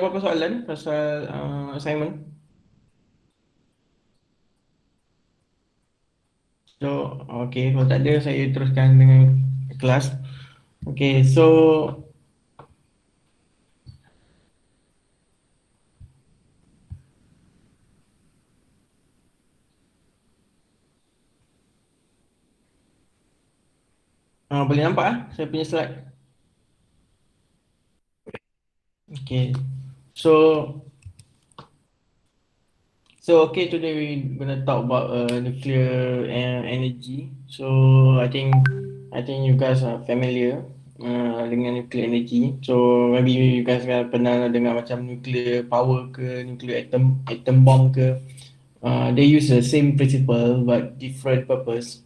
apa-apa soalan pasal assignment? So, okay, kalau tak ada saya teruskan dengan kelas. Okay, so boleh nampak saya punya slide. Okay, so okay, today we're gonna talk about nuclear energy. So I think you guys are familiar dengan nuclear energy. So maybe you guys pernah dengar macam nuclear power ke, nuclear atom bomb ke. They use the same principle but different purpose.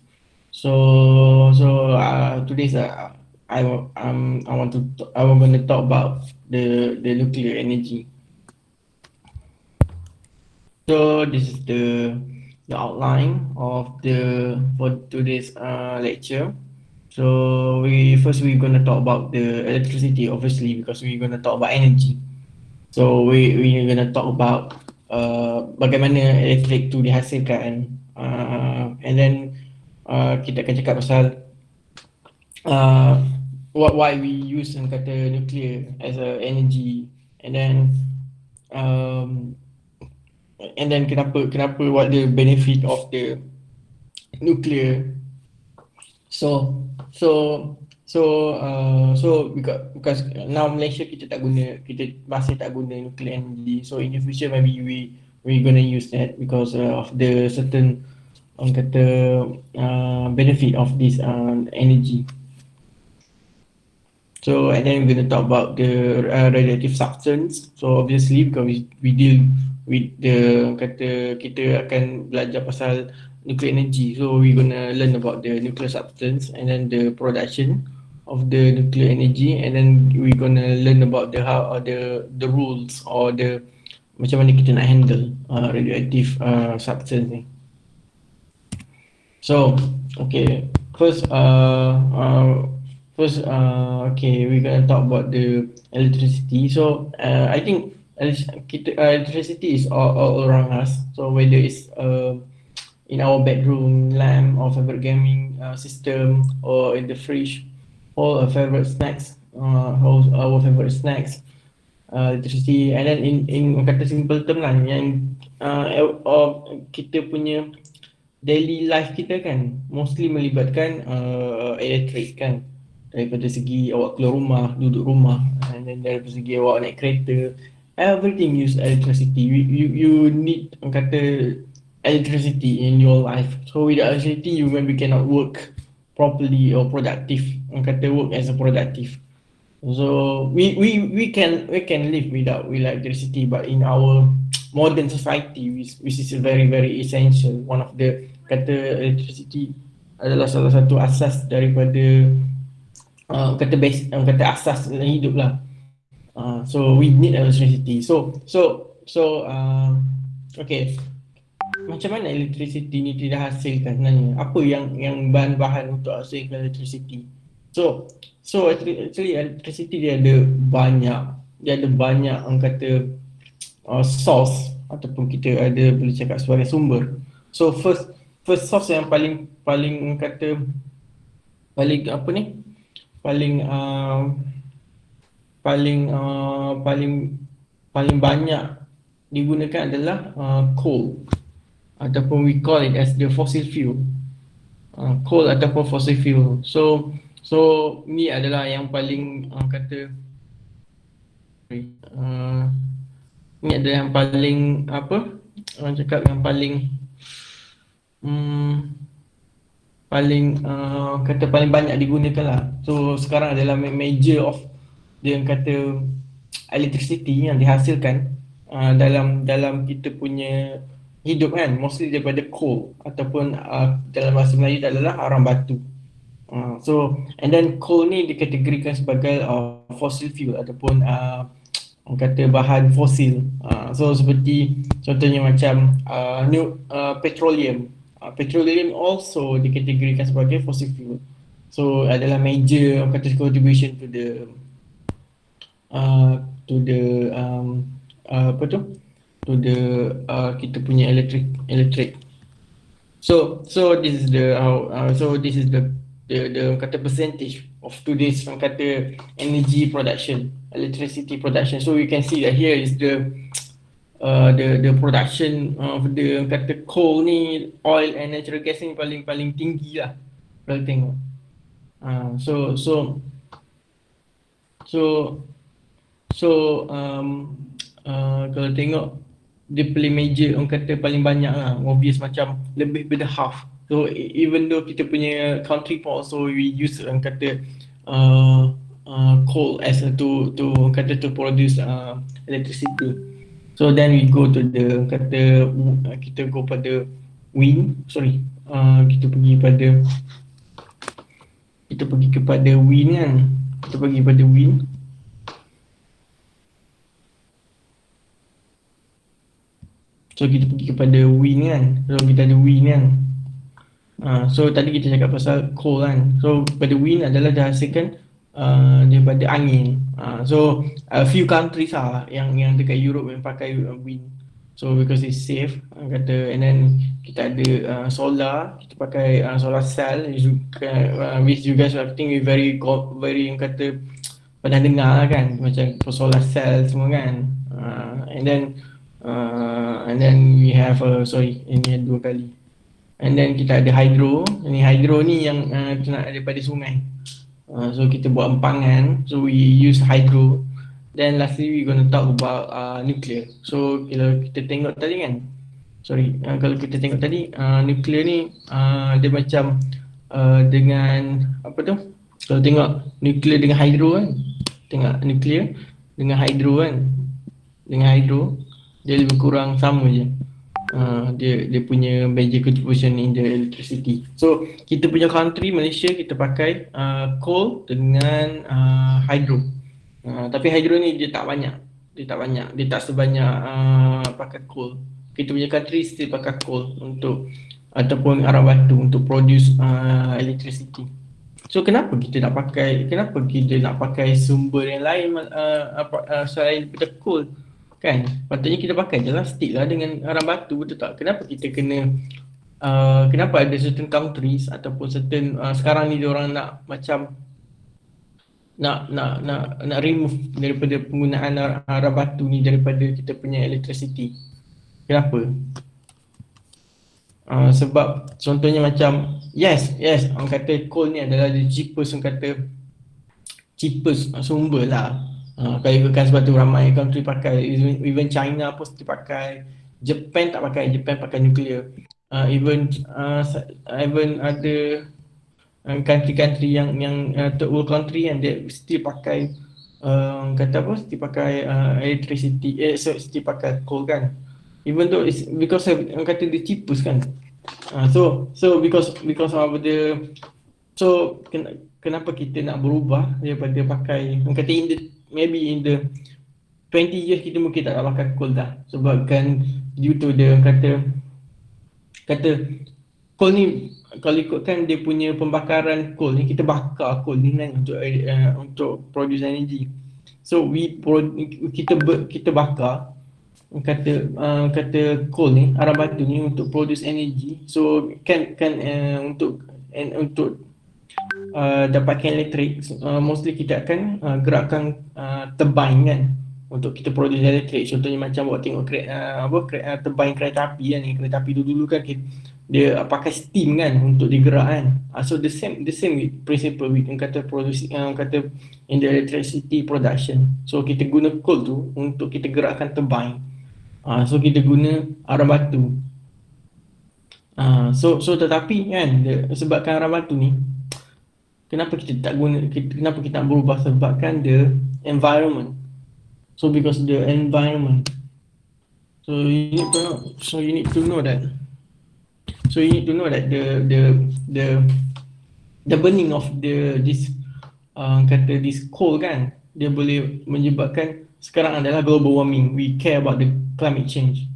So today's I want to I'm going to talk about the nuclear energy. So this is the outline of the for today's lecture. So we're gonna talk about the electricity, obviously, because we're gonna talk about energy. So we're gonna talk about bagaimana elektrik tu dihasilkan, and then kita akan cakap pasal uh, why we use yang kata nuclear as a energy, and then um, kenapa what the benefit of the nuclear. So so because now Malaysia kita masih tak guna nuclear energy. So in the future maybe we gonna use that because of the certain orang kata benefit of this energy. So and then we're going to talk about the radioactive substance. So obviously because we deal with the kata kita akan belajar pasal nuclear energy. So we're going to learn about the nuclear substance and then the production of the nuclear energy, and then we're going to learn about the how or the rules or the macam mana kita nak handle radioactive substance ni. So okay, okay, we're gonna talk about the electricity. So I think electricity is all around us. So whether it's in our bedroom lamp or favorite gaming system, or in the fridge, all our favorite snacks, all our favorite snacks, electricity. And then in kata simple term lah, yang kita punya daily life kita kan mostly melibatkan elektrik kan, daripada segi awak keluar rumah, duduk rumah, and then daripada segi awak naik kereta, everything use electricity. You need orang kata electricity in your life. So without electricity you maybe cannot work properly or productive, orang kata work as a productive. So we can live without electricity, but in our modern society, which is very essential, one of the kata electricity adalah salah satu asas daripada kata base, kata asas dalam hidup lah. So we need electricity. Okay, macam mana electricity ni dihasilkan sebenarnya? Apa yang bahan-bahan untuk hasilkan electricity? So actually electricity dia ada banyak orang kata source, ataupun kita ada boleh cakap sebagai sumber. So first source yang paling orang kata paling apa ni? Paling banyak digunakan adalah coal, ataupun we call it as the fossil fuel. Coal ataupun fossil fuel. So ni adalah yang paling kata ni adalah yang paling apa orang cakap yang paling kata paling banyak digunakan lah. So sekarang adalah major of dia yang kata electricity yang dihasilkan dalam kita punya hidup kan, mostly daripada coal, ataupun dalam bahasa Melayu adalah arang batu. So and then coal ni dikategorikan sebagai fossil fuel, ataupun orang kata bahan fosil. So seperti contohnya macam petroleum. Petroleum also dikategorikan sebagai fossil fuel. So adalah major orang kata contribution to the to the apa tu, to the kita punya electric. So this is the how so this is the kata percentage of today's kata energy production, electricity production. So you can see that here is the production of the kata coal ni, oil and natural gas ni paling tinggi lah kalau tengok. So so so kalau tengok dia paling major, orang kata paling banyak lah, obvious macam lebih daripada half. So even though kita punya country pun also we use orang kata coal as to kata to produce electricity. So then we go to the kata kita go pada wind, kita pergi kepada wind kan. Kita pergi pada wind. So kita pergi kepada wind kan. So kita ada wind kan. So tadi kita cakap pasal coal kan. So pada wind adalah dihasilkan daripada angin. So a few countries lah yang dekat Europe yang pakai wind. So because it's safe kata, and then kita ada solar, kita pakai solar cell which you guys I think we very yang kata pernah dengar kan, macam solar cell semua kan. And then we have ini ada 2 kali. And then kita ada hydro. Hydro ni yang nak daripada sungai. So kita buat empangan, so we use hydro. Then lastly we gonna talk about nuclear. So kalau kita tengok tadi kan, kalau kita tengok tadi nuclear ni dia macam dengan apa tu, kalau tengok nuclear dengan hydro kan, tengok nuclear dengan hydro kan, dengan hydro dia lebih kurang sama je. Dia punya major contribution in the electricity. So kita punya country Malaysia, kita pakai coal dengan hydro. Tapi hydro ni dia tak banyak. Dia tak sebanyak pakai coal. Kita punya country still pakai coal untuk ataupun arang batu untuk produce electricity. So kenapa kita nak pakai sumber yang lain selain daripada coal? Kan? Patutnya kita pakai je lah, stick lah dengan arang batu, betul tak? Kenapa kita kena kenapa ada certain countries ataupun certain sekarang ni diorang nak macam nak remove daripada penggunaan arang batu ni daripada kita punya electricity. Kenapa? Sebab contohnya macam yes orang kata coal ni adalah the cheapest, orang kata cheapest sumber lah. Kalau ikutkan sebab tu ramai country pakai, even China pun still pakai, Japan tak pakai, Japan pakai nuclear. Even ada country-country yang third world country and they still pakai kata apa, still pakai electricity, still pakai coal kan. Even though it's because orang kata the cheapest kan. So because of the kenapa kita nak berubah daripada pakai, orang kata maybe in the 20 years kita mungkin tak nak pakai coal dah, sebab kan due to the kata coal ni, kalau ikutkan dia punya pembakaran coal ni, kita bakar coal ni kan untuk produce energy. So kita bakar kata coal ni, arang batu ni untuk produce energy. So kan untuk dapatkan elektrik, mostly kita akan gerakkan turbine kan untuk kita produce elektrik. Contohnya macam buat tengok turbine kereta api kan, kereta api dulu kan dia pakai steam kan untuk digerak kan. So the same principle we kata produce kata in the electricity production. So kita guna coal tu untuk kita gerakkan turbine. So kita guna arang batu. So tetapi kan sebabkan arang batu ni, kenapa kita nak berubah, sebabkan the environment. So because the environment, so you need to know that the burning of this coal kan, dia boleh menyebabkan sekarang adalah global warming. We care about the climate change,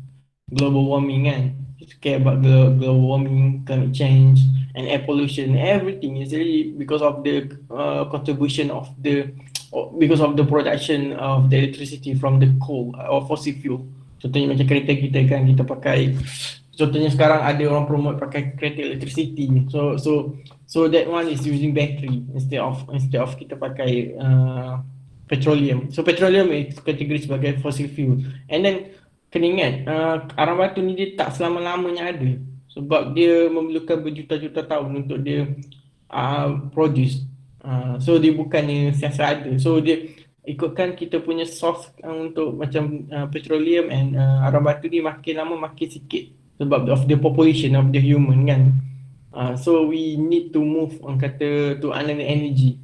global warming kan. We care about the global warming, climate change and air pollution. Everything is really because of the contribution of the because of the production of the electricity from the coal or fossil fuel. Contohnya macam kereta kita kan, kita pakai, contohnya sekarang ada orang promote pakai kereta electricity. So that one is using battery instead of kita pakai petroleum. So petroleum is kategori sebagai fossil fuel. And then kena ingat arang batu ni dia tak selama-lamanya ada, sebab dia memerlukan berjuta-juta tahun untuk dia produce. So dia bukannya siasa ada. So dia ikutkan kita punya source untuk macam petroleum and arang batu ni makin lama makin sikit sebab of the population of the human kan. So we need to move kata to another energy.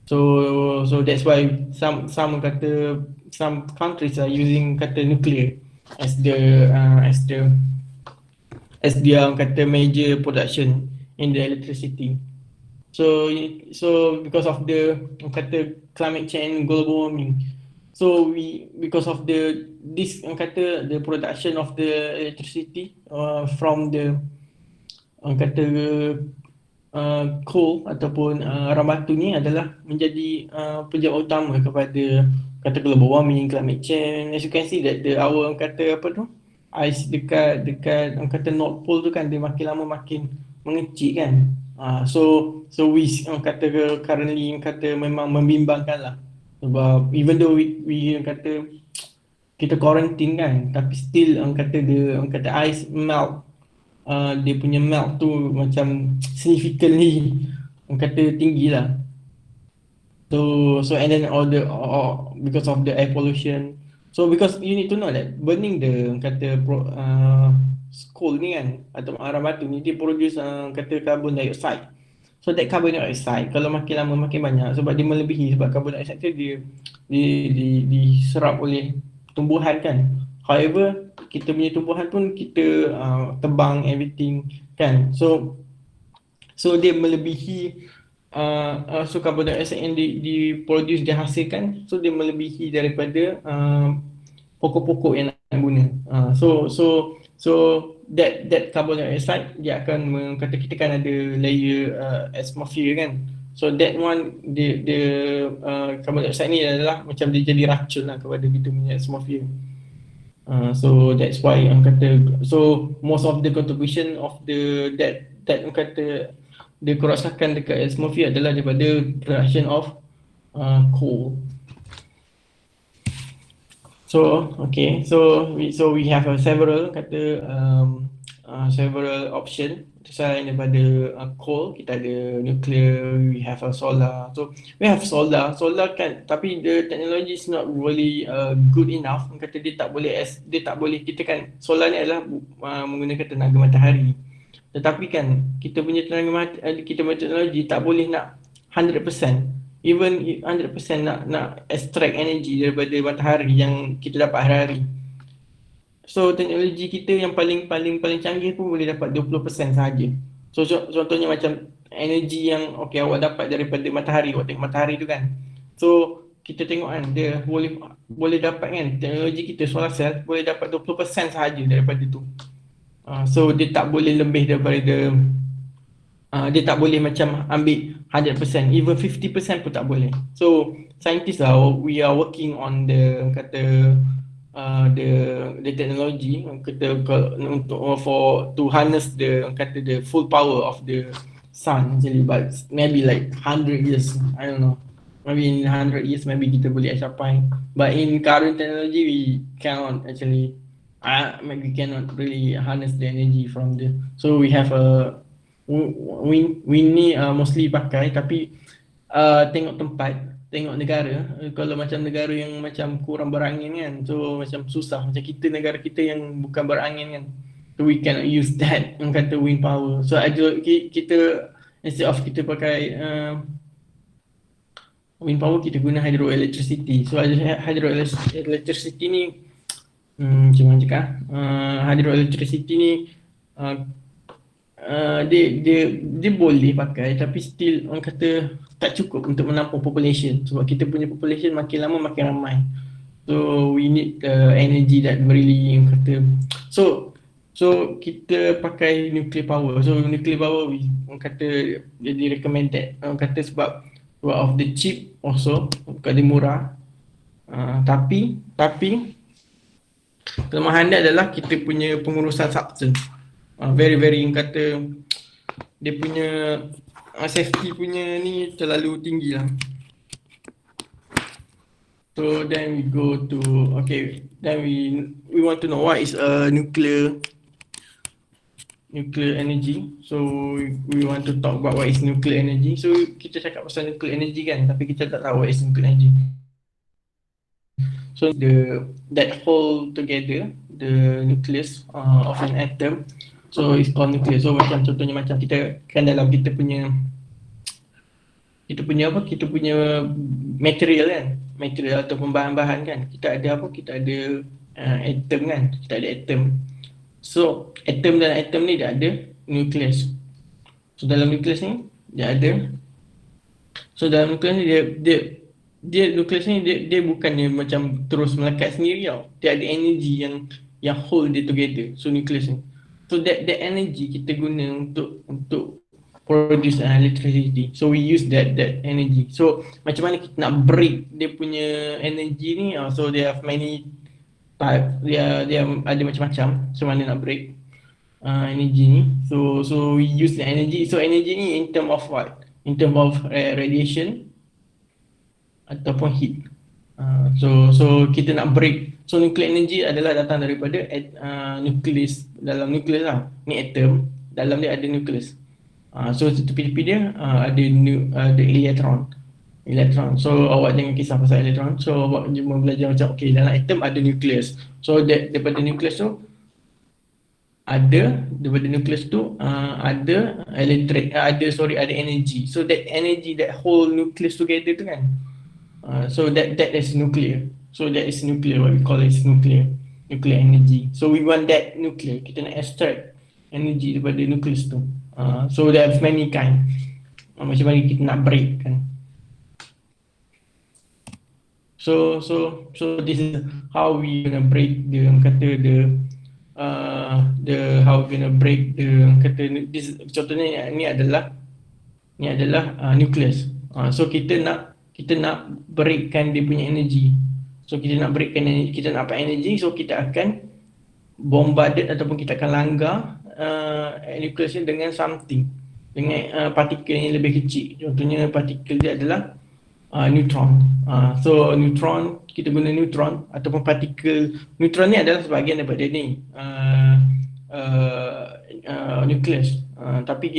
So that's why some kata some countries are using kata nuclear as their kata major production in the electricity. So because of the kata climate change, global warming, so because of the production of the electricity from the kata coal ataupun arang batu ni adalah menjadi penyebab utama kepada kata global warming, climate change. As you can see that our kata apa tu, ais dekat kata North Pole tu kan, dia makin lama makin mengecil kan. So we kata currently kata memang membimbangkan lah, sebab even though we kata kita quarantine kan, tapi still kata dia kata ice melt, dia punya melt tu macam significantly kata tinggi lah. So and then because of the air pollution. So because you need to know that burning the kata coal ni kan atau arang batu ni, dia produce kata carbon dioxide. So that carbon dioxide kalau makin lama makin banyak, sebab dia melebihi, sebab carbon dioxide tu dia diserap oleh tumbuhan kan. However, kita punya tumbuhan pun kita tebang everything kan. So dia melebihi so carbon dioxide yang diproduce, dihasilkan, so dia melebihi daripada pokok-pokok yang nak guna. So that carbon dioxide dia akan kata kita kan ada layer atmosphere kan. So that one the carbon dioxide ni adalah macam dia jadi racun lah kepada kita punya atmosphere. So that's why kata, so most of the contribution of that kata the kerosakan dekat atmosphere adalah daripada production of coal. So okay, so we have several kata several option selain daripada coal. Kita ada nuclear, we have solar. So we have solar kan, tapi the technology is not really good enough. Kata dia tak boleh kita kan, solar ni adalah menggunakan tenaga matahari. Tetapi kan kita punya kita punya teknologi tak boleh nak 100%, even 100% nak extract energy daripada matahari yang kita dapat hari-hari. So teknologi kita yang paling canggih pun boleh dapat 20% sahaja. So contohnya macam energi yang awak dapat daripada matahari, awak tengok matahari tu kan. So kita tengok kan, dia boleh dapat kan, teknologi kita solar cell boleh dapat 20% sahaja daripada tu. So dia tak boleh lebih daripada dia tak boleh macam ambil 100%, even 50% pun tak boleh. So scientists lah, we are working on the kata the technology kita untuk to harness the full power of the sun actually, but maybe like 100 years, I don't know, maybe in 100 years maybe kita boleh capai, but in current technology we cannot actually we cannot really harness the energy from the, so we have we ni mostly pakai, tapi tengok tempat, tengok negara. Kalau macam negara yang macam kurang berangin kan, so macam susah. Macam negara kita yang bukan berangin kan, so we cannot use that yang kata wind power. So kita instead of kita pakai wind power, kita guna hydroelectricity. So hydroelectricity ni macam mana cakap, hydroelectricity ni dia boleh pakai, tapi still orang kata tak cukup untuk menampung population, sebab kita punya population makin lama makin ramai. So we need energy that really kata, so kita pakai nuclear power. So nuclear power orang kata jadi recommended, orang kata sebab one of the cheap also, bukan dia murah. Tapi kelemahan dia adalah kita punya pengurusan substance. Very very yang kata dia punya safety punya ni terlalu tinggi lah. So then we go to, okay, then we want to know what is a nuclear energy. So we want to talk about what is nuclear energy. So kita cakap pasal nuclear energy kan, tapi kita tak tahu what is nuclear energy. So that hold together the nucleus of an atom, so it's called nucleus. So macam contohnya macam kita kan dalam kita punya apa, kita punya material kan, material ataupun bahan-bahan kan, kita ada apa, kita ada atom kan, kita ada atom. So atom dan atom ni dia ada nucleus. So dalam nucleus ni dia ada, so dalam nucleus ni dia nucleus ni dia bukannya macam terus melekat sendiri tau. Dia ada energy yang hold dia together. So nucleus ni, so that energy kita guna untuk produce electricity. So we use that energy. So macam mana kita nak break dia punya energy ni? So they have many type. Dia ada macam-macam. So mana nak break energy ni? So we use the energy. So energy ni in term of what? In term of radiation ataupun heat. So kita nak break. So nuclear energy adalah datang daripada nucleus. Dalam nucleus lah. Ni atom. Dalam dia ada nucleus. So tepi-tepi dia ada elektron. So awak jangan kisah pasal elektron. So awak cuma belajar macam okay, dalam atom ada nucleus. So daripada nucleus tu ada ada energy. So that energy that whole nucleus together tu kan. So that is nuclear. So that is nuclear, what we call it is nuclear energy. So we want that nuclear. Kita nak extract energy daripada nucleus tu. So there are many kind. Macam mana kita nak break kan. So this is how we gonna break the how we gonna break this. Contohnya ni adalah nucleus. So kita nak breakkan dia punya energy. So kita nak breakkan energy, kita nak dapat energy, so kita akan bombarded ataupun kita akan langgar nucleus dengan something, dengan partikel yang lebih kecil. Contohnya partikel dia adalah neutron. So neutron, kita guna neutron ataupun partikel. Neutron ni adalah sebahagian daripada ni nucleus. Tapi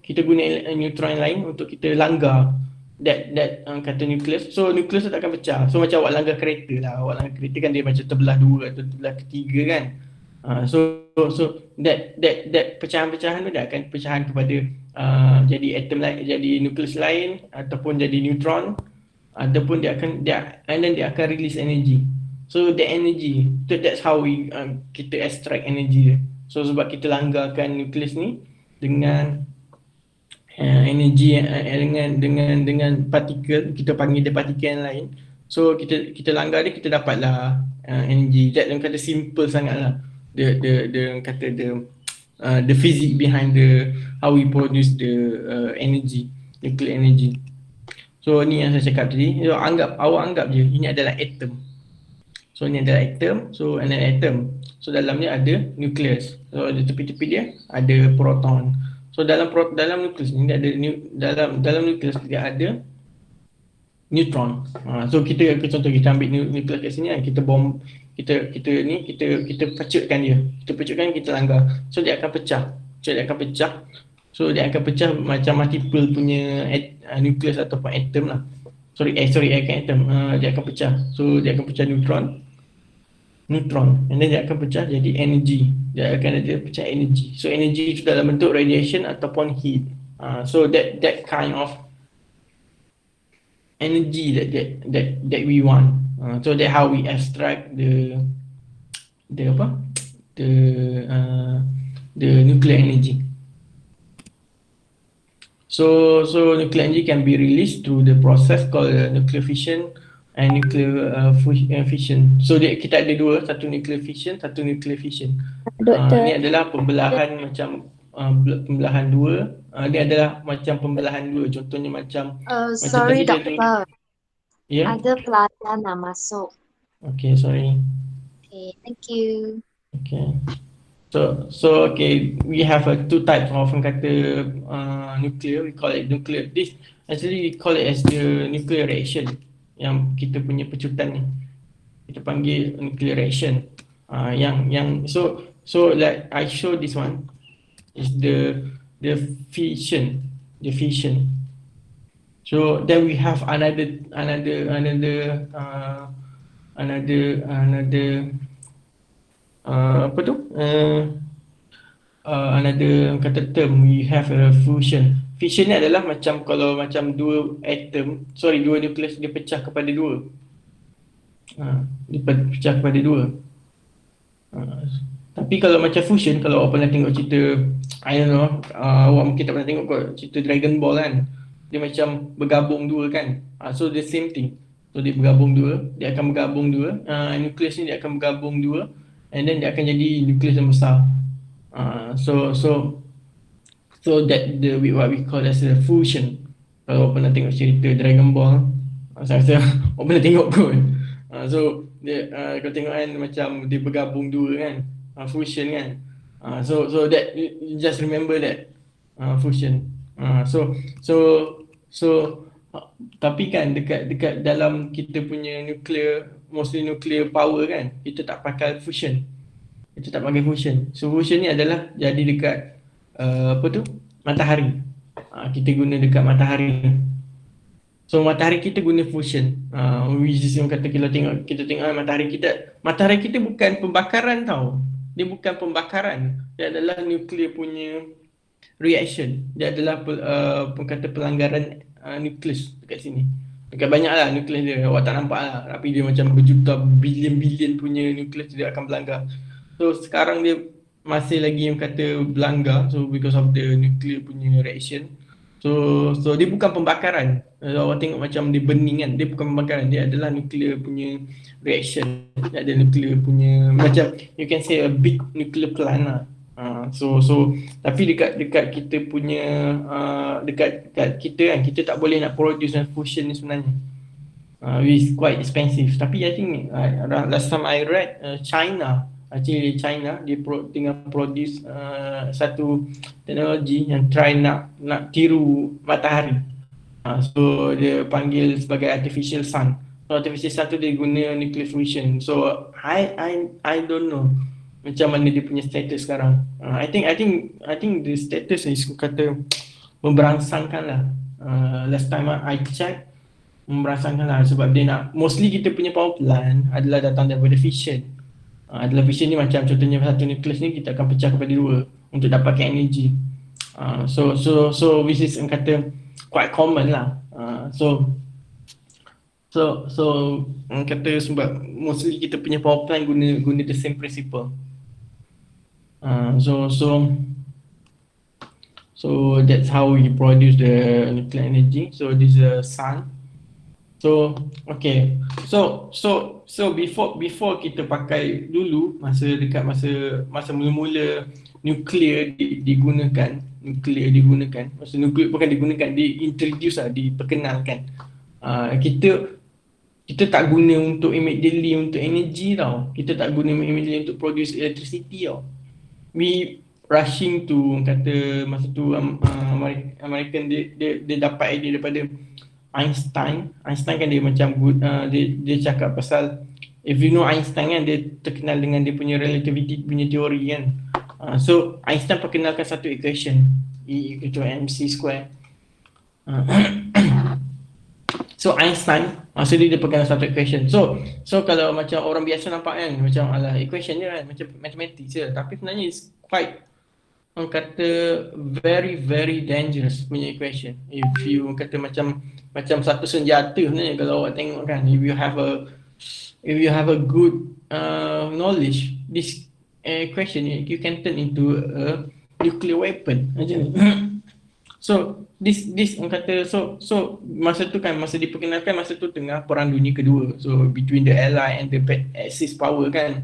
kita guna neutron lain untuk kita langgar that kata nucleus. So nucleus tak akan pecah. So macam awak langgar kereta lah. Awak langgar kereta kan dia macam terbelah dua atau terbelah ketiga kan. So that pecahan-pecahan tu dia akan pecahan kepada jadi atom lain, jadi nukleus lain ataupun jadi neutron, ataupun dia akan release energy. So the energy, that's how kita extract energy dia. So sebab kita langgarkan nukleus ni dengan energy dengan partikel, kita panggil dia partikel yang lain. So kita langgar dia, kita dapatlah energy. That yang kata simple sangatlah. The physics behind how we produce the energy, nuclear energy. So ni yang saya cakap tadi. So awak anggap je ini adalah atom. So ni adalah atom. So an atom. So dalam ni ada nucleus. So di tepi-tepi dia ada proton. So dalam nucleus ni ada dalam nucleus dia ada neutron. So kita contoh kita ambil nucleus kat sini kan, kita pecahkan dia. Kita langgar. So dia akan pecah. So dia akan pecah macam multiple punya nucleus ataupun atom lah. Atom. Dia akan pecah. So dia akan pecah neutron. And then dia akan pecah jadi energy. Dia akan ada pecah energy. So energy itu dalam bentuk radiation ataupun heat. So that kind of energy that we want. So that how we extract the nuclear energy. So nuclear energy can be released through the process called nuclear fission and nuclear fission. So kita ada dua, satu nuclear fission, satu nuclear fission. Ini adalah pembelahan macam pembelahan dua. Dia adalah macam pembelahan dua. Contohnya macam Sorry tadi dia tu. doktor, Ya. ada pelajar nak masuk. Okay, sorry. Okay, thank you. Okay. So okay, we have two types of orang kata nuclear. We call it nuclear. This actually we call it as the nuclear reaction. Yang kita punya pecutan ni, kita panggil nuclear reaction. So like I show this one is the fission, the fission. So then we have another apa tu? Another kata term, we have a fusion. Fusion ni adalah macam kalau macam dua atom, dua nukleus dia pecah kepada dua. Dia pecah kepada dua. Tapi kalau macam fusion, kalau awak pernah tengok cerita, I don't know, awak mungkin tak pernah tengok kot cerita Dragon Ball kan. Dia macam bergabung dua kan. So the same thing. So dia bergabung dua, dia akan bergabung dua, nukleus ni dia akan bergabung dua, and then dia akan jadi nukleus yang besar. So that what we call as a fusion. Kalau awak pernah tengok cerita Dragon Ball, saya rasa awak pernah tengok kot. So dia kalau tengok kan macam dia bergabung dua kan, fusion kan. So that you just remember that fusion. So so tapi kan dekat dalam kita punya nuclear, mostly nuclear power kan, kita tak pakai fusion. Kita tak pakai fusion. So fusion ni adalah jadi dekat apa tu? Matahari. Kita guna dekat matahari. So matahari kita guna fusion. Which is yang kata kita tengok matahari kita bukan pembakaran tau. Dia bukan pembakaran. Dia adalah nuklear punya reaction. Dia adalah kata pelanggaran nukleus dekat sini. Dekat banyak lah nukleus dia. Awak tak nampak lah. Tapi dia macam berjuta bilion-bilion punya nukleus dia akan berlanggar. So sekarang dia masih lagi yang kata berlanggar. So because of the nuclear punya reaction. So dia bukan pembakaran. Awak tengok macam dia burning kan. Dia bukan pembakaran. Dia adalah nuclear punya reaction. Dia ada nuclear punya macam you can say a big nuclear plant lah. So tapi dekat kita punya dekat kita kan, kita tak boleh nak produce fusion ni sebenarnya. It's quite expensive. Tapi I think last time I read China dia tengah produce satu teknologi yang try nak tiru matahari. So dia panggil sebagai artificial sun. So artificial sun tu dia guna nuclear fusion. So I don't know macam mana dia punya status sekarang. I think the status is kata memberangsangkan lah. Last time I check, memberangsangkan lah sebab dia nak, mostly kita punya power plant adalah datang daripada fission. Adalah fission ni macam contohnya satu nukleus ni kita akan pecah kepada dua untuk dapatkan energi. So which is kata quite common lah. So kata sebab mostly kita punya power plant guna the same principle. So that's how we produce the nuclear energy. So this is the sun. So okay. So before kita pakai dulu masa mula-mula nuklear digunakan, masa nuklear bukan digunakan, diintroduce lah, diperkenalkan. Kita tak guna untuk immediately untuk energy tau. Kita tak guna immediately untuk produce electricity tau. We rushing to kata masa tu American dia dapat idea daripada Einstein kan dia macam dia cakap pasal, if you know Einstein kan, dia terkenal dengan dia punya relativity punya teori kan. So Einstein perkenalkan satu equation, E equal to mc square. So Einstein dia perkenalkan satu equation. So kalau macam orang biasa nampak kan macam alah equation dia kan macam mathematics je, tapi sebenarnya it's quite orang kata very very dangerous punya equation. If you kata macam satu senjata sebenarnya kalau awak tengok kan, if you have a good knowledge, this equation you can turn into a nuclear weapon macam ni. So this orang kata so masa tu kan, masa diperkenalkan masa tu tengah perang dunia kedua. So between the Allied and the Axis power kan.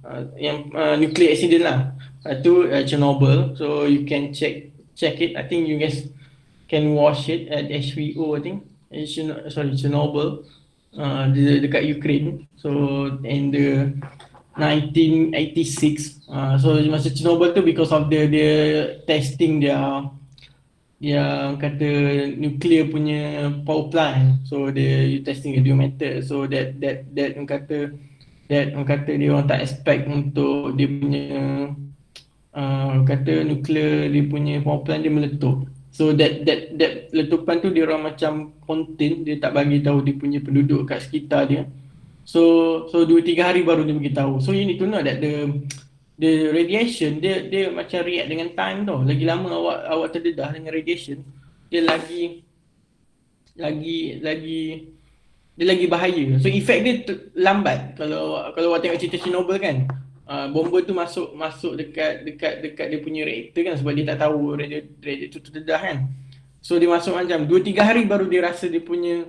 yang nuclear accident lah. Itu Chernobyl. So you can check it. I think you guys can watch it at HBO. I think Chernobyl, dekat Ukraine. So in the 1986. So masa Chernobyl tu because of dia testing dia yang kata nuclear punya power plant. So dia testing radiometer. So that orang kata dia orang tak expect untuk dia punya kata nuclear dia punya power plant dia meletup. So that letupan tu dia orang macam contain, dia tak bagi tahu dia punya penduduk kat sekitar dia. So 2-3 hari baru dia beritahu. So you need to know that the radiation dia macam react dengan time tau. Lagi lama awak terdedah dengan radiation, dia lagi dia lagi bahaya. So efek dia lambat. Kalau awak tengok cerita Chernobyl kan, bomba tu masuk dekat dia punya reaktor kan, sebab dia tak tahu reaktor tu terdedah kan. So dia masuk macam 2-3 hari baru dia rasa dia punya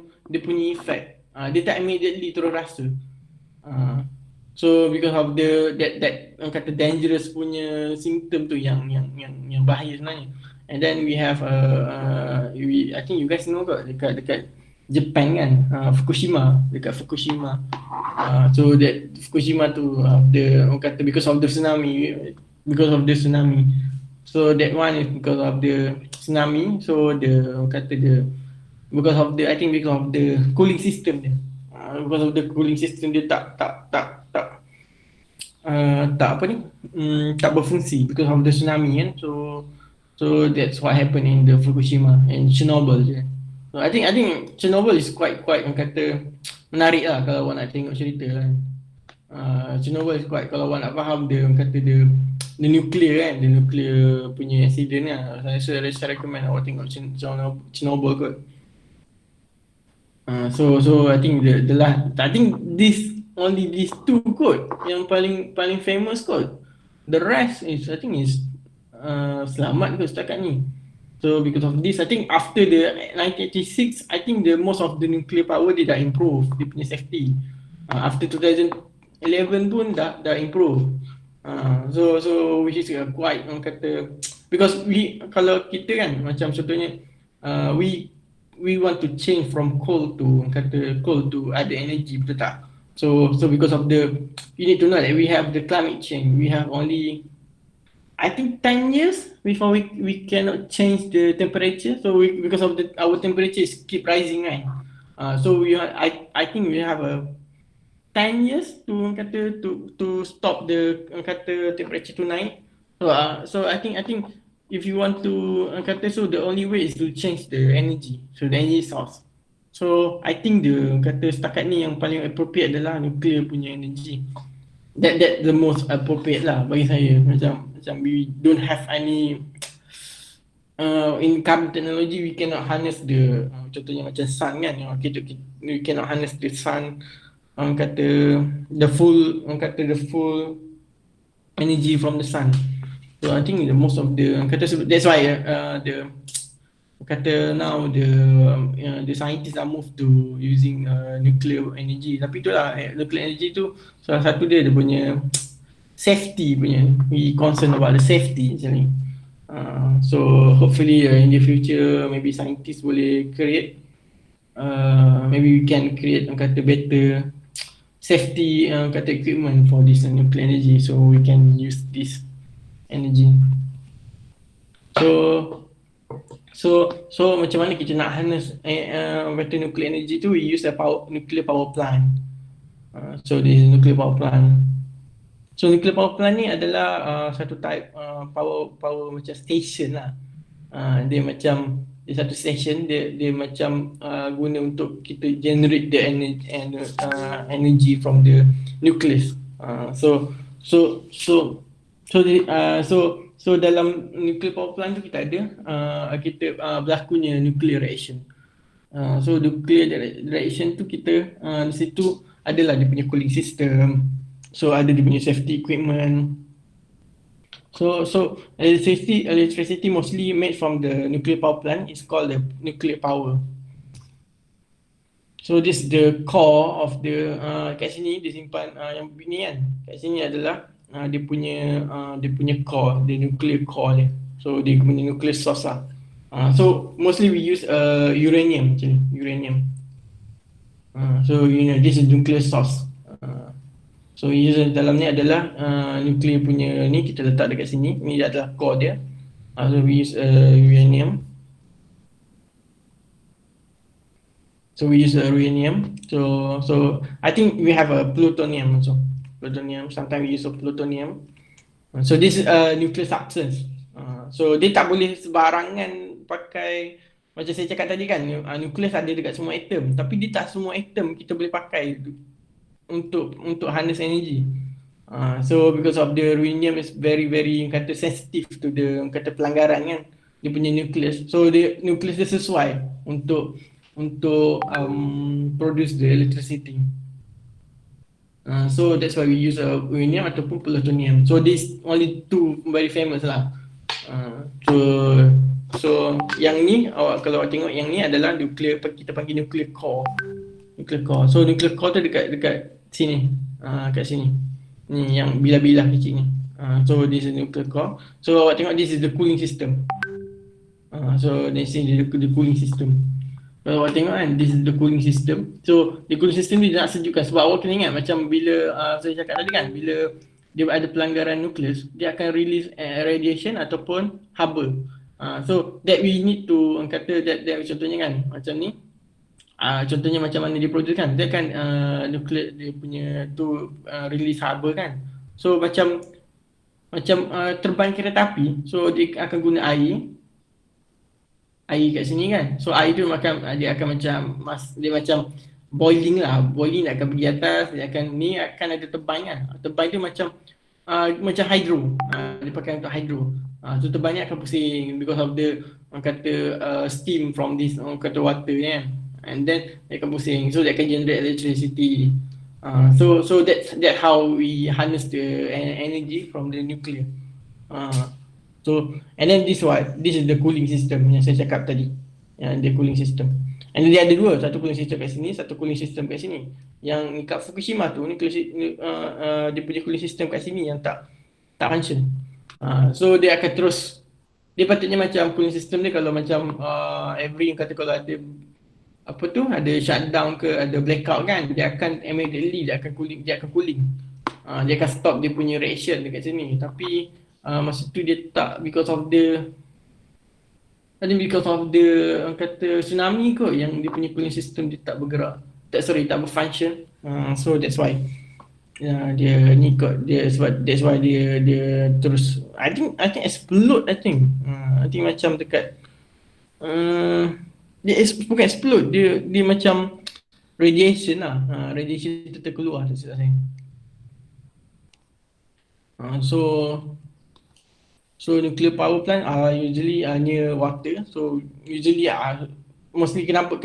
efek. Dia tak immediately terus rasa. So because of that orang kata dangerous punya symptom tu yang bahaya sebenarnya. And then we have I think you guys know kot dekat Japan kan, dekat Fukushima. So that Fukushima tu orang kata because of the tsunami. So that one is because of the tsunami. So orang kata because of the cooling system dia. Because of the cooling system dia tak apa ni, tak berfungsi because of the tsunami kan. So that's what happened in the Fukushima and Chernobyl je. So I think Chernobyl is quite orang kata menarik lah kalau awak nak tengok cerita kan. Chernobyl is quite, kalau awak nak faham dia orang kata the nuclear kan, the nuclear punya accident lah. Saya recommend awak tengok Chernobyl kot. So I think the last, I think only these two kot yang paling famous kot. The rest is I think is selamat kot setakat ni. So because of this, I think after the 1986, I think the most of the nuclear power dia dah improve dia punya safety. After 2011 pun dah improve. So which is quite orang kata, because kalau kita kan macam contohnya we want to change from coal to other energy, betul tak? So because of you need to know that we have the climate change. We have only I think 10 years before we cannot change the temperature. So because of our temperature keep rising, right? So I think we have a 10 years to stop the temperature to naik. So I think if you want to so the only way is to change the energy, so the energy source. So I think setakat ni yang paling appropriate adalah nuclear punya energy. That the most appropriate lah bagi saya. Macam we don't have any in carbon technology, we cannot harness the contohnya macam sun kan, we cannot harness the sun, the full energy from the sun. So I think the most of the that's why now the scientists are moved to using nuclear energy. Tapi itulah nuclear energy tu salah satu dia punya safety punya, we concerned about the safety actually. So hopefully in the future maybe scientists boleh create maybe we can create better safety equipment for this nuclear energy, so we can use this energy. So macam mana kita nak harness better nuclear energy tu, we use a nuclear power plant. So this nuclear power plant. So nuclear power plant ni adalah satu type power macam station lah. Dia satu station, dia macam guna untuk kita generate the energy from the nucleus. So dalam nuclear power plant tu kita ada berlakunya nuclear reaction. So nuclear reaction tu kita di situ adalah dia punya cooling system. So ada dia punya safety equipment. So electricity mostly made from the nuclear power plant is called the nuclear power. So this the core of the kat sini disimpan yang ni kan. Kat sini adalah dia punya core, the nuclear core dia. So dia punya nuclear source lah. So mostly we use uranium actually, uranium. So you know this is nuclear source. So user dalam ni adalah nuclear punya ni kita letak dekat sini. Ni adalah core dia. So we use uranium. So we use uranium. So I think we have a plutonium also. Plutonium. Sometimes we use a plutonium. So this is a nuclear substance. So dia tak boleh sebarangan pakai, macam saya cakap tadi kan, nukleus ada dekat semua atom. Tapi dia tak semua atom kita boleh pakai untuk harness energy. So because of the uranium is very kata sensitive to the kata pelanggaran kan, dia punya nucleus. So dia nucleus dia sesuai untuk produce the electricity. So that's why we use uranium ataupun plutonium. So these only two very famous lah. So yang ni kalau awak tengok yang ni adalah nuclear, kita panggil nuclear core. Nuclear core. So nuclear core tu dekat sini. Kat sini. Ni yang bilah-bilah kecil ni. So this is nuclear core. So awak tengok this is the cooling system. So this is the cooling system. Kalau awak tengok kan, this is the cooling system. So the cooling system ni dia nak sejukkan. Sebab awak kena ingat macam bila saya cakap tadi kan, bila dia ada pelanggaran nukleus, dia akan release radiation ataupun haba. So that we need to kata that contohnya kan macam ni. Contohnya macam mana dia produce kan, dia kan nukleus dia punya tu release haba kan. So macam terbang kereta api, so dia akan guna air kat sini kan. So air tu dia akan macam boiling lah. Boiling akan pergi atas, dia akan ada terbang kan. Terbang tu macam hydro. Dia pakai untuk hydro. So terbang ni akan pusing because of the steam from this kata water kan. And then dia akan pusing. So dia akan generate electricity. So that's how we harness the energy from the nuclear. So and then this is the cooling system yang saya cakap tadi. Yang the cooling system. And dia ada dua, satu cooling system kat sini, satu cooling system kat sini. Yang kat Fukushima tu ni dia punya cooling system kat sini yang tak function. So dia akan terus, dia patutnya macam cooling system dia kalau macam every kata kalau ada apa tu, ada shutdown ke ada blackout kan, dia akan immediately dia akan cooling. Dia akan stop dia punya reaction dekat sini. Tapi masa tu dia tak, because of the kata tsunami kot yang dia punya cooling system dia tak bergerak. Tak berfunction. So that's why dia ni kot, that's why dia terus I think explode. I think macam dekat dia bukan explode, dia macam radiation lah. Radiation tu terkeluar saya. So nuclear power plant usually near water. So usually mostly kenapa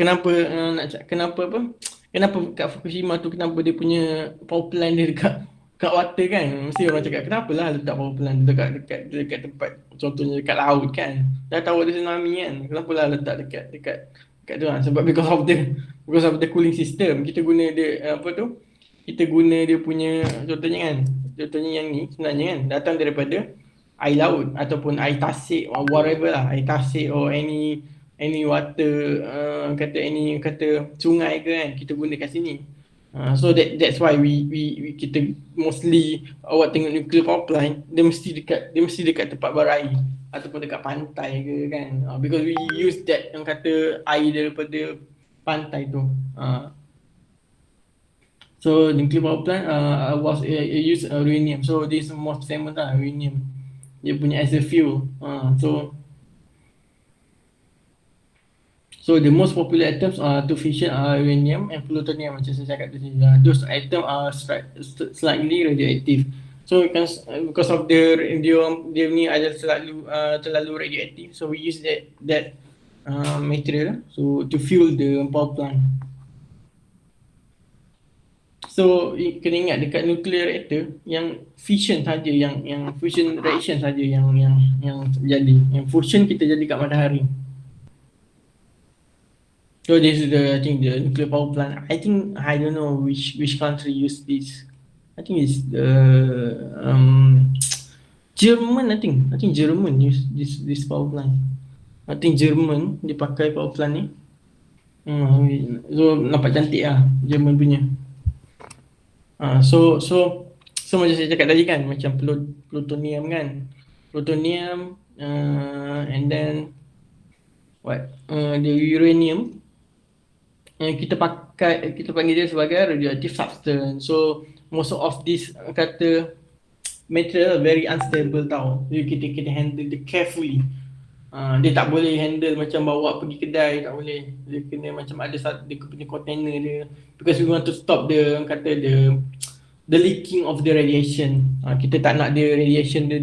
kat Fukushima tu, kenapa dia punya power plant dia dekat water kan. Mesti orang cakap kenapa lah letak power plant dekat tempat, contohnya dekat laut kan. Dah tahu ada tsunami kan, kenapa lah letak dekat tu lah. Sebab because of the cooling system. Kita guna dia kita guna dia punya, contohnya yang ni sebenarnya kan datang daripada air laut ataupun air tasik or whatever lah, air tasik or any water kata sungai ke kan, kita guna kat sini. So that's why we kita mostly awak tengok nuclear power plant, dia mesti dekat tempat berair ataupun dekat pantai ke kan, because we use that yang kata air daripada pantai tu. So nuclear power plant was use uranium. So this is most famous lah, uranium. Dia punya as a fuel. So the most popular atoms to fission are uranium and plutonium, macam saya cakap tadi. Those atoms are slightly radioactive. So because of dia ni ada terlalu radioactive, so we use that material so to fuel the power plant. So kena ingat dekat nuclear reactor yang fission saja, yang fusion reaction saja yang terjadi. Yang fusion kita jadi kat matahari. So this is the, I think, the nuclear power plant. I think I don't know which country use this. I think it's the German. I think German use this power plant. I think German dia pakai power plant ni. So nampak cantik lah German punya. So macam saya cakap tadi kan, macam plutonium kan, plutonium and then what, the uranium, kita panggil dia sebagai radioactive substance. So most of this kata material very unstable tau. Jadi kita handle dia carefully. Dia tak boleh handle macam bawa pergi kedai, tak boleh. Dia kena macam ada dia punya container dia, because we want to stop the leaking of the radiation. Kita tak nak the radiation dia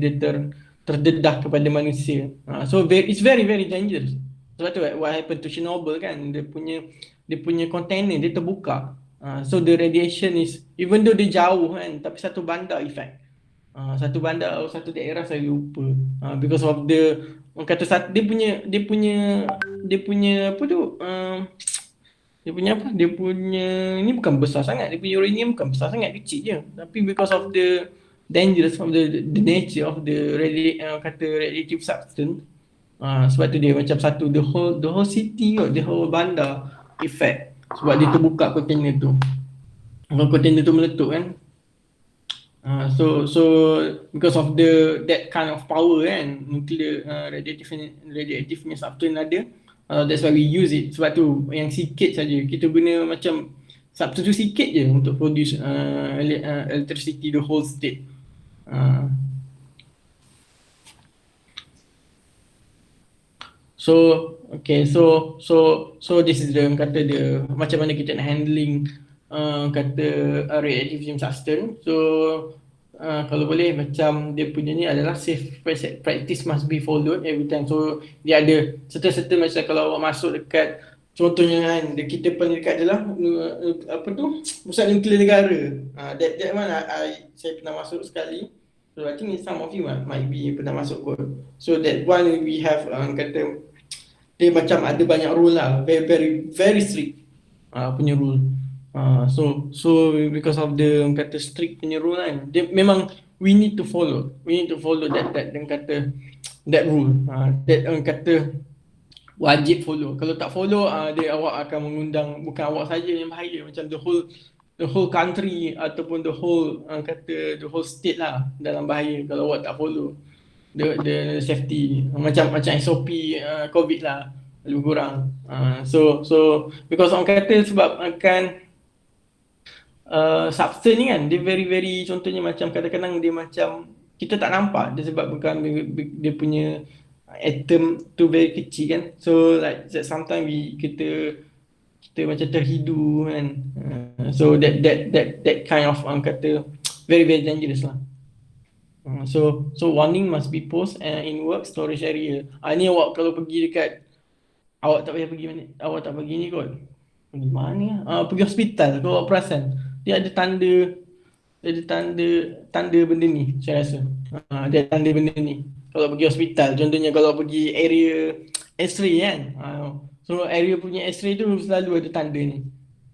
terdedah kepada manusia. So it's very very dangerous. Sebab tu what happened to Chernobyl kan, dia punya container dia terbuka. So the radiation is, even though dia jauh kan, tapi satu bandar effect. Satu bandar atau satu daerah saya lupa. Because of the kata dia punya apa tu, dia punya ni bukan besar sangat, dia punya uranium bukan besar sangat, kecil je. Tapi because of the dangerous of the nature of the radiative substance, sebab tu dia macam satu the whole city, the whole bandar effect, sebab dia terbuka container tu. Kalau container tu meletup kan, so because of that kind of power kan, nuclear radioactiveness substance ada, that's why we use it. Sebab tu yang sikit saja kita guna, macam substance tu sikit je untuk produce electricity the whole state. So okay, so this is the kata dia macam mana kita nak handling radioactive substance. So kalau boleh macam dia punya ni adalah safe practice must be followed every time. So dia ada certain macam kalau awak masuk dekat, contohnya kan, kita paling dekat adalah apa tu, pusat nuklear negara. That one saya pernah masuk sekali. So I think some of you might be pernah masuk kot. So that one we have kata dia macam ada banyak rule lah, very strict punya rule. So because of the kata strict punya rule kan, dia memang we need to follow that dan kata that rule, that kata wajib follow. Kalau tak follow, awak akan mengundang, bukan awak saja yang bahaya, macam the whole country ataupun the whole state lah dalam bahaya kalau awak tak follow the safety, macam SOP COVID lah lebih kurang. So because orang kata sebab akan substance ni kan, dia very very, contohnya macam kadang-kadang dia macam kita tak nampak dia sebab bukan dia punya atom tu very kecil kan. So like sometimes kita macam terhidu kan. So that kind of kata very very dangerous lah. So warning must be post in work storage area. Ni awak kalau pergi dekat, awak tak payah pergi mana, awak tak pergi ni kot, pergi mana pergi hospital, kalau awak perasan dia ada tanda benda ni, saya rasa dia ada tanda benda ni kalau pergi hospital. Contohnya kalau pergi area X-ray kan, so area punya X-ray tu selalu ada tanda ni.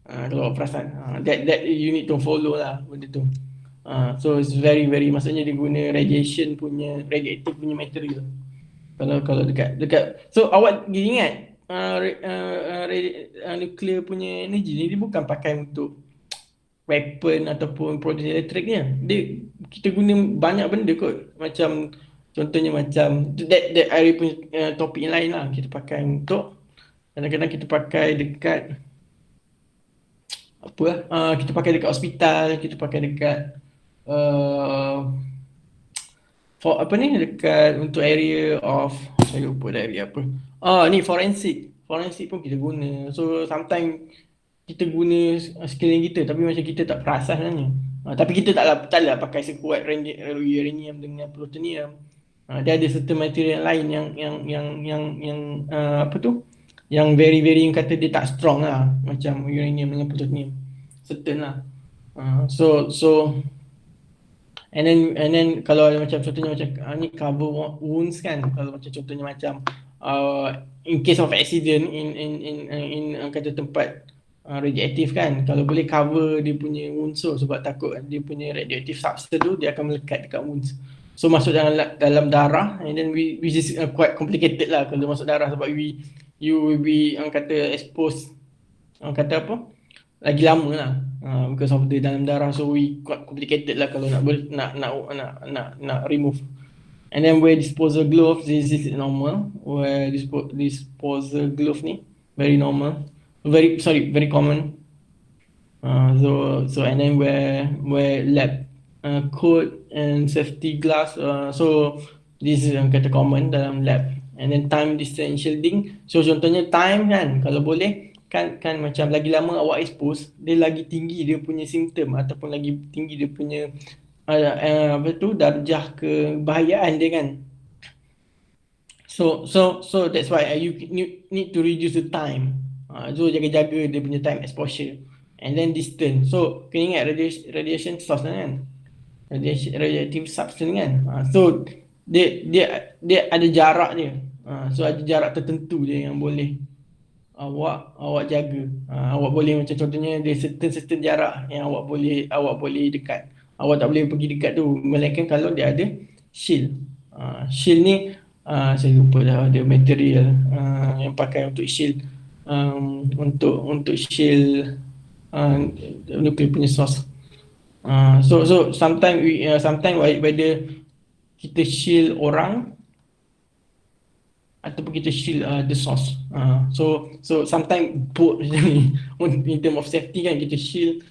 Kalau awak perasan, that you need to follow lah benda tu. So it's very very, maksudnya dia guna radiation punya, radioactive punya material kalau dekat. So awak ingat nuclear punya energy ni, dia bukan pakai untuk weapon ataupun produce elektrik ni. Kita guna banyak benda kot, macam contohnya macam that area punya topik lain lah, kita pakai untuk, kadang-kadang kita pakai dekat apa lah, kita pakai dekat hospital, kita pakai dekat for apa ni, dekat untuk area of, saya lupa area apa, ni forensik pun kita guna. So sometimes kita guna sekeliling kita tapi macam kita tak perasan sebenarnya. Tapi kita taklah pakai sekuat uranium dengan plutonium. Dia ada certain material lain yang apa tu, yang very very, yang kata dia tak strong lah, macam uranium dengan plutonium certain lah. So and then kalau macam contohnya macam ni cover wounds kan, kalau macam contohnya macam in case of accident in kata tempat radioaktif kan, kalau boleh cover dia punya wounds tu, sebab takut dia punya radioactive substance tu dia akan melekat dekat wounds. So masuk dalam darah, and then we just quite complicated lah kalau masuk darah, sebab you will be kata exposed, kata apa, lagi lama lah, because of the dalam darah. So we quite complicated lah kalau nak remove. And then wear disposal gloves, this is normal. Wear disposal glove ni very normal, very common. So and then wear lab coat and safety glass. So this is yang kata common dalam lab. And then time distance shielding. So contohnya time kan, kalau boleh kan macam lagi lama awak expose, dia lagi tinggi dia punya simptom, ataupun lagi tinggi dia punya apa tu, darjah kebahayaan dia kan. So that's why you need to reduce the time. So jaga-jaga dia punya time exposure. And then distance. So kena ingat radiation source kan, radioactive substance kan. So dia ada jarak dia. So ada jarak tertentu dia yang boleh awak jaga. Awak boleh macam contohnya dia certain jarak yang awak boleh dekat. Awak tak boleh pergi dekat tu, melainkan kalau dia ada shield. Shield ni saya lupa dah ada material yang pakai untuk shield, untuk shield nuclear punya source. So sometimes whether kita shield orang ataupun kita shield the source. So sometimes both in term of safety kan, kita shield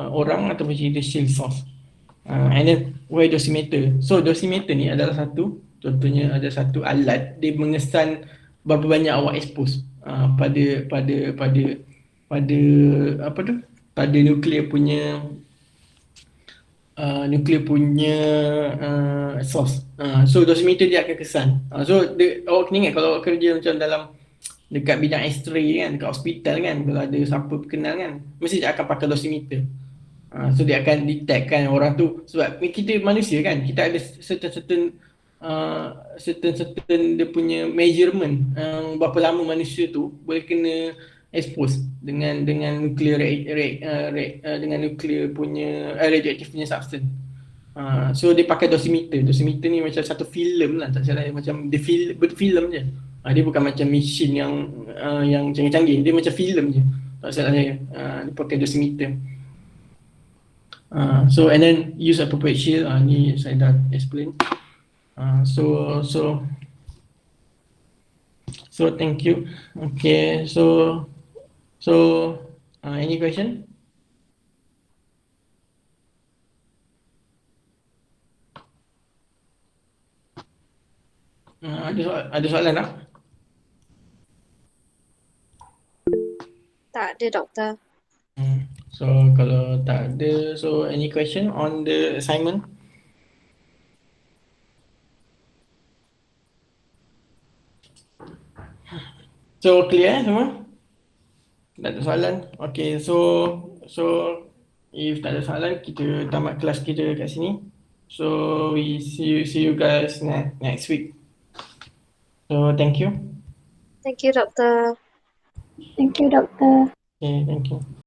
orang ataupun kita shield source. And then wear dosimeter. So dosimeter ni adalah contohnya ada satu alat, dia mengesan berapa banyak awak expose pada apa tu, pada nuklear punya source. So dosimeter dia akan kesan. So awak kena ingat kalau awak kerja macam dalam dekat bidang X-ray kan, dekat hospital kan, kalau ada siapa kenal kan, mesti dia akan pakai dosimeter. So dia akan detect kan orang tu, sebab kita manusia kan, kita ada certain dia punya measurement, berapa lama manusia tu boleh kena expose dengan nuclear dengan nuclear punya radioactive punya substance. So dia pakai dosimeter. Dosimeter ni macam satu filem lah, tak salah, macam dia filem je. Dia bukan macam mesin yang canggih-canggih, dia macam filem je, tak salah saya. Dia pakai dosimeter. So and then use appropriate shield. Ni saya dah explain. So thank you. Okay, so any question? Ada soalan tak? Tak ada, doktor. So kalau tak ada, so any question on the assignment? So clear semua? Tak ada soalan? Okay, so if tak ada soalan, kita tamat kelas kita kat sini. So we see you guys next week. So thank you. Thank you, doktor. Thank you, Doctor. Okay, thank you.